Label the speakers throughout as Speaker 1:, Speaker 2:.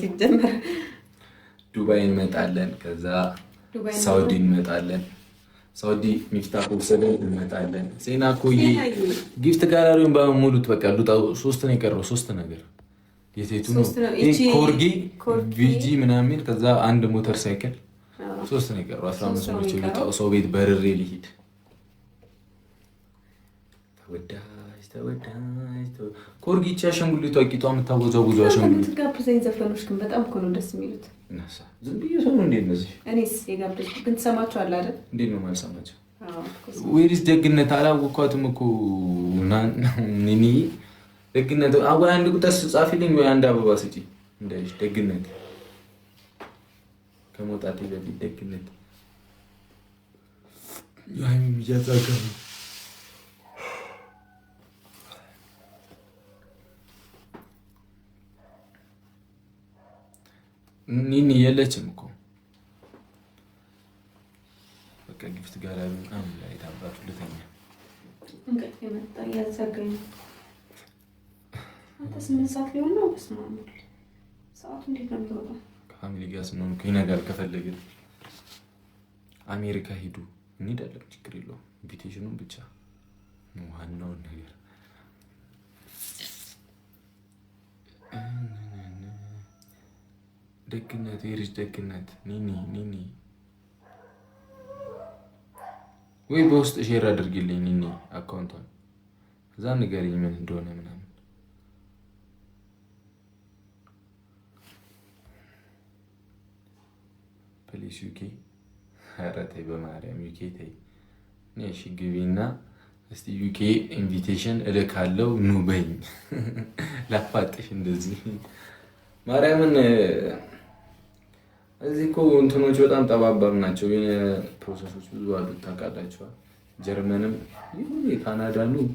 Speaker 1: ሲጀመር
Speaker 2: ዱባይ እንመጣለን፣ ከዛ ሳውዲ እንመጣለን። ሳውዲ ሚፍታህ ወሰደን እንመጣለን። ዜና ኮይ ጊፍት ጋላሪውን በሙሉት በቃ ሉጣው ሶስት ነው የቀረው። ሶስት ነገር የቴቱ ነው ኮርጊ ቪጂ ምናምን፣ ከዛ አንድ ሞተር ሳይክል ሶስት ነው የቀረው። 15 ሰዎች ሉጣው ሰው ቤት በርሬ ሊሄድ ተወዳጅ ኮርጊ አሻንጉሊቷ ቂጧ የምታወዛው ብዙ አሻንጉሊት
Speaker 1: ጋብዘኝ። ዘፈኖች ግን በጣም እኮ ነው ደስ የሚሉት።
Speaker 2: ዝም ብዬ ሰው ነው እንዴ እነዚህ?
Speaker 1: እኔስ የጋብዘኝ ግን ትሰማቸዋለህ አይደል?
Speaker 2: እንዴት ነው የማልሰማቸው? ወይስ ደግነት አላወኳትም እኮ ኒኒ ደግነት ወይ አንድ ቁጥር ጻፊልኝ ወይ አንድ አበባ ስጪ እንደዚህ ደግነት ከመውጣቴ በፊት ደግነት ያይ የሚያዛጋ ኒኒ የለችም እኮ በቃ ጊፍት ጋላሪ ምናምን ላይ ታባቱ ልተኛ
Speaker 1: እንቅልፍ የመጣ እያዘጋኝ አንተ 8 ሰዓት ሊሆን ነው። በስመ አብ ሰዓቱ እንዴት ነው የሚወጣው?
Speaker 2: ከፋሚሊ ጋር ስንሆን ይነጋል። ከፈለግን አሜሪካ ሂዱ እንሄዳለን፣ ችግር የለውም። ኢንቪቴሽኑን ብቻ ዋናውን ነገር ደግነት የሪች ደግነት ኒኒ ወይ በውስጥ ሼር አድርጊልኝ ኒኒ አካውንቷን፣ እዛ ንገሪኝ ምን እንደሆነ ምናምን። ፕሊስ ዩኬ፣ ኧረ ተይ በማርያም ዩኬ ተይ። እሺ ግቢና እስቲ ዩኬ ኢንቪቴሽን እልካለሁ ኑ በይኝ። ላፋጥሽ እንደዚህ ማርያምን። እዚህ እኮ እንትኖች በጣም ጠባበር ናቸው። ፕሮሰሶች ብዙ አሉት ታውቃላችኋል። ጀርመንም ይሁን የካናዳ ነው።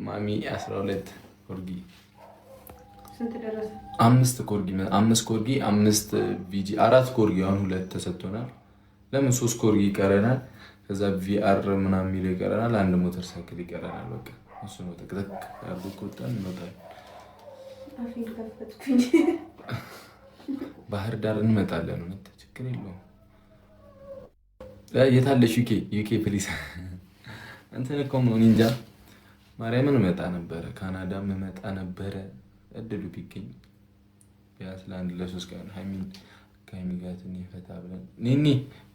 Speaker 2: ማሚ 12 ኮርጊ
Speaker 1: ስንት ደረሰ?
Speaker 2: 5 ኮርጊ 5 ቪጂ 4 ኮርጊ አሁን 2 ተሰጥቶናል። ለምን 3 ኮርጊ ይቀረናል። ከዛ ቪአር ምናምን የሚለው ይቀረናል። አንድ ሞተር ሳይክል ይቀረናል። በቃ እሱ ነው ተከተክ ያርጉ ቆጣን እንወጣለን።
Speaker 1: አፍን ከፈትኩኝ።
Speaker 2: ባህር ዳር እንመጣለን። ምን ችግር የለውም። የታለሽ ዩኬ ፕሊስ። እንትን እኮ ነው እንጃ ማርያምን እመጣ ነበረ፣ ካናዳም እመጣ ነበረ። እድሉ ቢገኝ ቢያንስ ለአንድ ለ3 ቀን ከሀይሚ ጋር ትንሽ ፈታ ብለን ኒኒ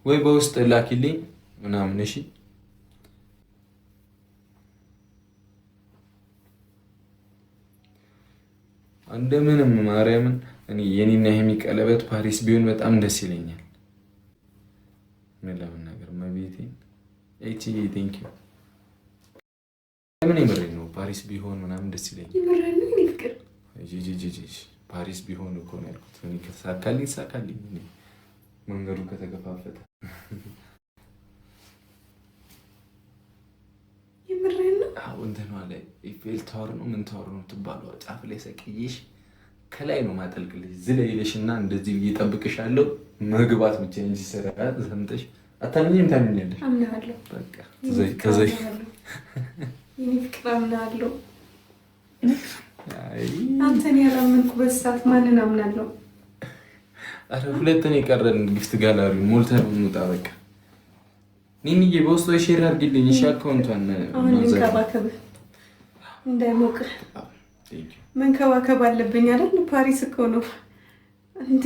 Speaker 2: ወይ በውስጥ ላኪልኝ ምናምን። እሺ እንደምንም ማርያምን እኔ የኔና ሀይሚ ቀለበት ፓሪስ ቢሆን በጣም ደስ ይለኛል። ምን ለመናገር መቤቴን ኤቲ ቴንክ ዩ ምን ይመረኝ ነው ፓሪስ ቢሆን ምናምን ደስ ይለኛል።
Speaker 1: ይመረኝ ነው ፍቅር
Speaker 2: ፓሪስ ቢሆን እኮ ነው ያልኩት። እኔ ከተሳካልኝ መንገዱ ከተከፋፈተ
Speaker 1: ይመረኝ ነው።
Speaker 2: አሁን እንትን ላይ ኢፌል ታወር ነው ምን ታወር ነው ትባለው ጫፍ ላይ ሰቅዬሽ ከላይ ነው ማጠልቅልሽ ዝለይልሽና እንደዚህ እየጠብቅሻለሁ መግባት ብቻ እንጂ ሰራራት ሰምተሽ አታምኚም። ታምኛለሽ?
Speaker 1: አምናለሁ።
Speaker 2: በቃ ከዘይ
Speaker 1: የኔ ፍቅር አምናለሁ። አንተን ያላመንኩ በሳት ማንን አምናለሁ?
Speaker 2: አረ ሁለተኛ የቀረን ጊፍት ጋላሪ ሞልተን እንውጣ። በቃ ኒኒዬ በውስጥ ሼር አድርጊልኝ። እሺ አካውንቷን
Speaker 1: መንከባከብ እንዳይሞቅ መንከባከብ አለብኝ አይደል? ፓሪስ እኮ ነው እንዴ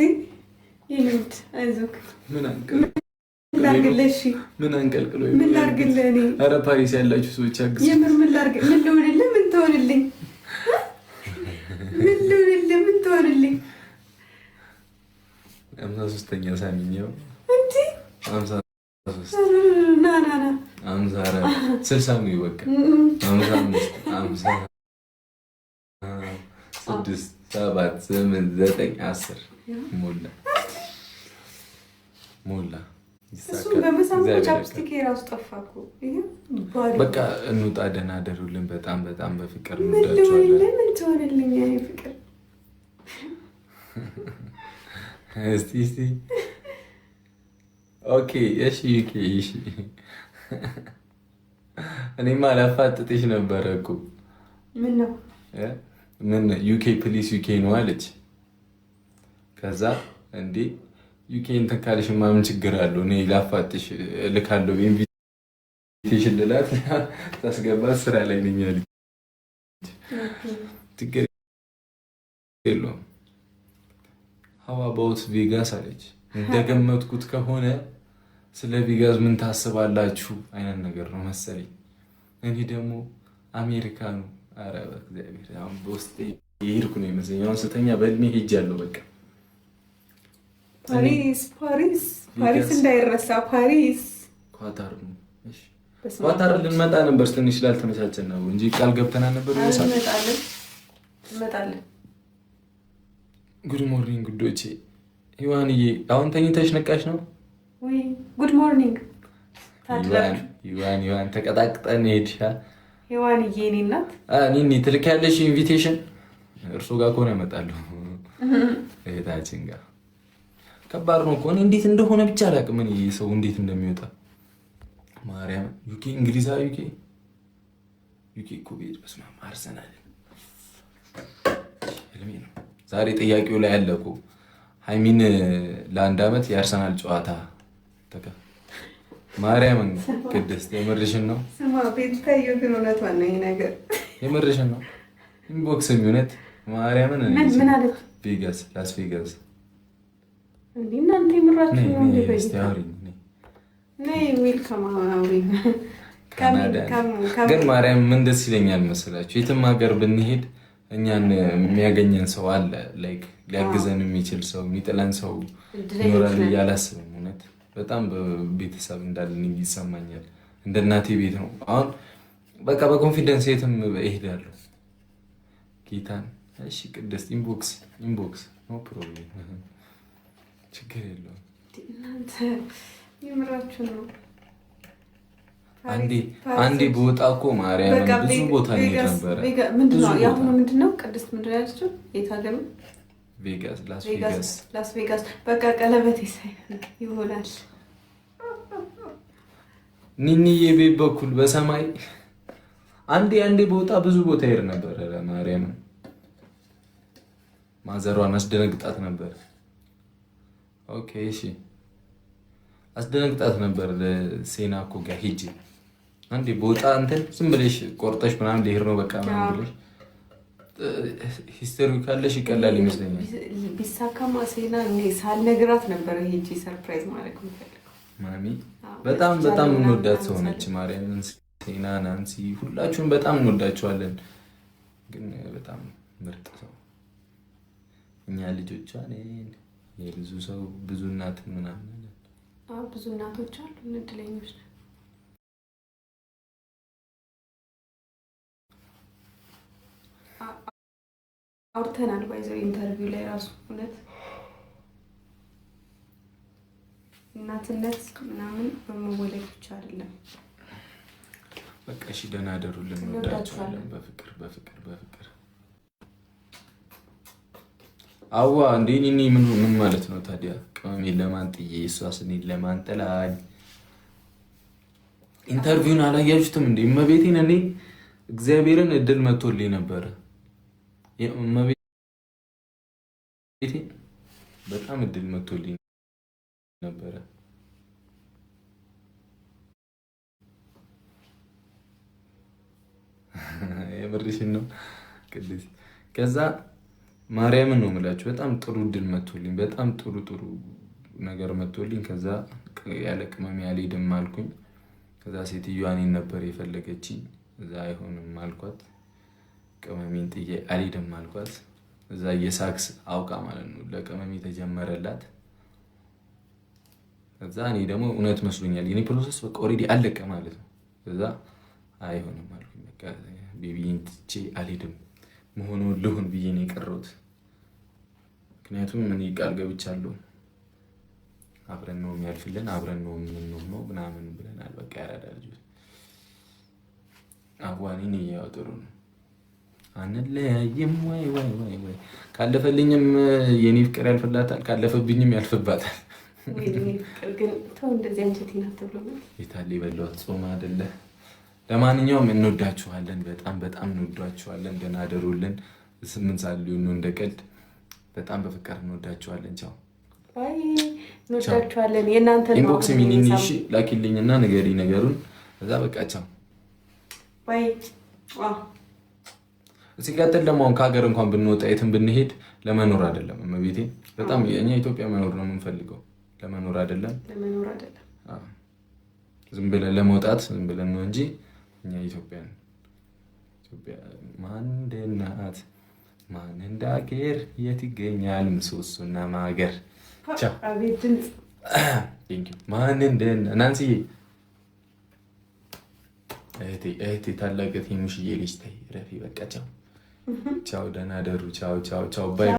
Speaker 1: ይሉት። አይዞክ
Speaker 2: ምን አንቀል
Speaker 1: ላርግልሽ
Speaker 2: ምን አንቀልቅሎ
Speaker 1: ምን ላርግልህ? እኔ
Speaker 2: አረ ፓሪስ ያላችሁ ሰዎች አግዙ።
Speaker 1: የምር ምን ላርግ? ምን ልሆንልህ? ምን ትሆንልኝ? ምን ልሆንልህ? ምን ትሆንልኝ?
Speaker 2: 53ኛ ሳሚኛው
Speaker 1: እንዴ
Speaker 2: 53
Speaker 1: ና
Speaker 2: 54 60 ነው ይወቀ 55 50 6 7 8 9 10 ሞላ
Speaker 1: እሱም በመሳሙ ቻፕስቲክ የራሱ ጠፋ እኮ።
Speaker 2: በቃ እንውጣ። ደህና አደሩልን። በጣም በጣም በፍቅር እንወዳቸዋለን።
Speaker 1: ምን ትሆንልኝ? ያኔ ፍቅር
Speaker 2: እስቲ ኦኬ እሺ ዩኬ እሺ እኔማ ላፋጥጥሽ ነበረ እኮ
Speaker 1: ምን ነው
Speaker 2: ምን ዩኬ ፕሊስ ዩኬ ነው አለች። ከዛ እንዴ ዩኬ እንትን ካልሽማ ምን ችግር አለው? እኔ ላፋጥሽ እልካለሁ ኢንቪቴሽን ልላት ታስገባት ስራ ላይ ነኝ አለች። ችግር የለውም ሀዋ አባውት ቬጋስ አለች። እንደገመትኩት ከሆነ ስለ ቬጋስ ምን ታስባላችሁ አይነት ነገር ነው መሰለኝ። እኔ ደግሞ አሜሪካኑ ኧረ በእግዚአብሔር አሁን በውስጤ የሄድኩ ነው ይመስለኝ። አሁን ስተኛ በእድሜ ሄጃለሁ በቃ
Speaker 1: ፓሪስ ፓሪስ ፓሪስ እንዳይረሳ ፓሪስ
Speaker 2: ኳታር ነው። እሺ ኳታር ልንመጣ ነበር ትንሽ ስላልተመቻቸን ነው እንጂ ቃል ገብተናል ነበር።
Speaker 1: እንመጣለን።
Speaker 2: ጉድ ሞርኒንግ ጉዶቼ። ሂዋንዬ አሁን ተኝተሽ ነቃሽ ነው
Speaker 1: ወይ? ጉድ ሞርኒንግ
Speaker 2: ሂዋን ተቀጣቅጠን ሄድሻ።
Speaker 1: ሂዋንዬ እኔ እናት
Speaker 2: ኒኒ ትልኪያለሽ ኢንቪቴሽን። እርሱ ጋር ከሆነ እመጣለሁ እህታችን ጋር። ከባድ ነው እኮ እኔ እንዴት እንደሆነ ብቻ አላውቅም። እኔ ሰው እንዴት እንደሚወጣ ማርያም። ዩኬ እንግሊዛዊ ዩኬ እኮ ቤት በስመ አብ አርሰናል ህልሜ ነው። ዛሬ ጥያቄው ላይ ያለ እኮ ሃይሚን ለ1 ዓመት የአርሰናል ጨዋታ ማርያምን ቅድስት የምርሽን ነው?
Speaker 1: ስማ ቤት ታየው ግን እውነቷን ነው ይሄ ነገር
Speaker 2: የምርሽን ነው? ኢንቦክስ የሚሆነት ማርያምን
Speaker 1: ምን አለ
Speaker 2: ቬጋስ ላስ ቬጋስ
Speaker 1: እንዴ እናንተ የምራችሁ ነው እንዴ?
Speaker 2: ግን ማርያም ምን ደስ ይለኛል መሰላችሁ? የትም ሀገር ብንሄድ እኛን የሚያገኘን ሰው አለ። ላይክ ሊያግዘን የሚችል ሰው የሚጥለን ሰው ይኖራል እያላስብም እውነት በጣም በቤተሰብ እንዳለን ይሰማኛል። እንደ እናቴ ቤት ነው። አሁን በቃ በኮንፊደንስ የትም እሄዳለሁ ጌታን። እሺ ቅድስት ኢንቦክስ ኖ ፕሮብሌም ችግር የለውም።
Speaker 1: እናንተ የምራችሁ ነው።
Speaker 2: አንዴ በወጣ እኮ ማርያም ብዙ ቦታ እንሄድ ነበረ።
Speaker 1: ምንድነው ያሁኑ? ምንድነው ቅድስት ምንድነው ያለችው? የት ሀገር ነው?
Speaker 2: ቬጋስ
Speaker 1: ላስ ቬጋስ። በቃ ቀለበት ይሆናል።
Speaker 2: ኒኒዬ ቤት በኩል በሰማይ አንዴ በወጣ ብዙ ቦታ ሄድ ነበረ። ማርያም ማዘሯን አስደነግጣት ነበር። ኦኬ እሺ አስደነግጣት ነበር። ለሴና እኮ ጋር ሂጂ አንዴ በወጣ እንትን ዝም ብለሽ ቆርጠሽ ምናምን ሊሄድ ነው በቃ ምናምን ብለሽ ሂስቶሪ ካለሽ ይቀላል ይመስለኛል።
Speaker 1: ቢሳካማ ሴና እኔ ሳልነግራት ነበር ሂጂ ሰርፕራይዝ ማለት ነው።
Speaker 2: ማሚ በጣም እንወዳት ሰው ነች። ማርያምን ሴና፣ ናንሲ ሁላችሁም በጣም እንወዳችኋለን። ግን በጣም ምርጥ ሰው እኛ ልጆቿ ነን። የብዙ ሰው ብዙ እናት ምናምን
Speaker 1: ብዙ እናቶች አሉ። እድለኞች ነን። አውርተናል ባይዘው ኢንተርቪው ላይ ራሱ እውነት እናትነት ምናምን በመወለድ ብቻ አይደለም።
Speaker 2: በቃ እሺ ደህና አደሩልን። እንወዳችኋለን። በፍቅር አዋ እንዴ ኒኒ ምን ማለት ነው ታዲያ? ቅመሜን ለማን ጥዬ እሷስ እኔን ለማን ጥላኝ? ኢንተርቪውን አላያችሁትም እንዴ? እመቤቴን እኔ እግዚአብሔርን እድል መጥቶልኝ ነበረ። እመቤቴን በጣም እድል መጥቶልኝ ነበረ። የምርሽን ነው ቅድስ? ከዛ ማርያምን ነው የምላችሁ በጣም ጥሩ እድል መጥቶልኝ፣ በጣም ጥሩ ነገር መጥቶልኝ። ከዛ ያለ ቅመሜ አልሄድም አልኩኝ። ከዛ ሴትዮዋ እኔን ነበር የፈለገችኝ። እዛ አይሆንም አልኳት። ቅመሜን ጥዬ አልሄድም አልኳት። እዛ የሳክስ አውቃ ማለት ነው ለቅመሜ ተጀመረላት። ከዛ እኔ ደግሞ እውነት መስሎኛል። የኔ ፕሮሰስ በቃ ኦልሬዲ አለቀ ማለት ነው። ከዛ አይሆንም አልኩኝ። በቃ ቤቢዬን ትቼ አልሄድም መሆኑ ልሁን ብዬ ነው የቀረሁት። ምክንያቱም እኔ ቃል ገብቻለሁ። አብረን ነው የሚያልፍልን፣ አብረን ነው የምንሆነው ምናምን ብለናል። በቃ ያራዳ ልጆች አዋኔን እያወጥሩ ነው። አንለያይም ወይ ካለፈልኝም የኔ ፍቅር ያልፍላታል፣ ካለፈብኝም ያልፍባታል።
Speaker 1: ግን ተው እንደዚህ አንቺ ተብሎ
Speaker 2: የታለ የበላሁት ጾም አይደለ? ለማንኛውም እንወዳችኋለን፣ በጣም እንወዳችኋለን። ደህና አደሩልን። 8 ሰዓት ሊሆን ነው። እንደ ቀልድ በጣም በፍቅር እንወዳችኋለን። ቻው
Speaker 1: ባይ። እንወዳችኋለን። የእናንተ ነው።
Speaker 2: ኢንቦክስ ሚኒሽ ላኪልኝና ንገሪ ነገሩን። ከዛ በቃ ቻው
Speaker 1: ባይ።
Speaker 2: ሲቀጥል ደግሞ አሁን ከሀገር እንኳን ብንወጣ የትም ብንሄድ ለመኖር አይደለም። እመቤቴ በጣም እኛ ኢትዮጵያ መኖር ነው የምንፈልገው፣ ለመኖር አይደለም። ዝም ብለን ለመውጣት ዝም ብለን ነው እንጂ እኛ ኢትዮጵያ ማን እንደ እናት ማን እንደ አገር የት ይገኛል ምሰሶና ማገር። ቻው ማን እንደ ናንሲ እህቴ ታላቅ እህቴ ሙሽዬ ልጅ ተይ ረፊ በቃ ቻው ቻው፣ ደህና ደሩ። ቻው ቻው ቻው ባይ